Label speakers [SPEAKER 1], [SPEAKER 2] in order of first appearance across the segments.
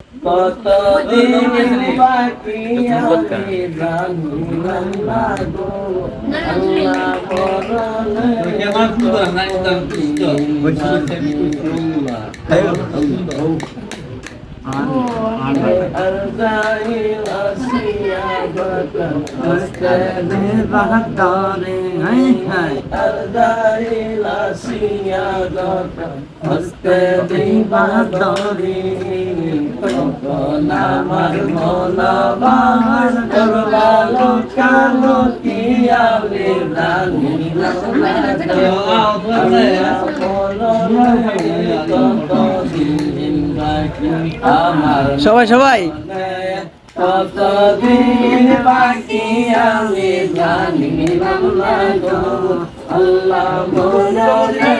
[SPEAKER 1] কতদিন বাকি আমি জানিলাম না গো আল্লাহ মরণে أرجعي أسيابك أستاذ بحضاري أرجعي أسيابك أستاذ بحضاري তখন আমার মনা বাহার করবালো কালো কি আমি জানিলাম না
[SPEAKER 2] সবাই সবাই
[SPEAKER 1] কতদিন বাকি আমি জানিলাম না গো আল্লাহ মনে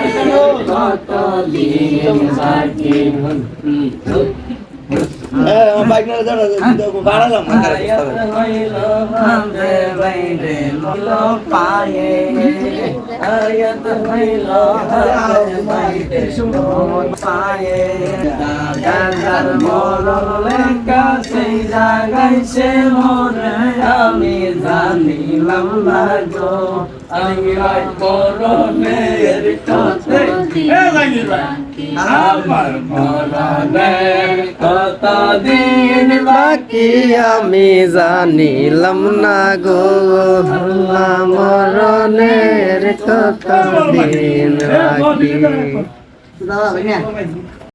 [SPEAKER 1] কতদিন বাকি
[SPEAKER 2] বাইক না বাড়ালাম
[SPEAKER 1] পায়ে আয়াত হইল পায়ে দাদার মরলে কাছে জাগাইছে মনে আমি জানিলাম না গো আমি মরণের কাছে আমার মরণের কতদিন
[SPEAKER 2] বাকি আমি জানিলাম না গো আল্লাহ মরণের কতদিন বাকি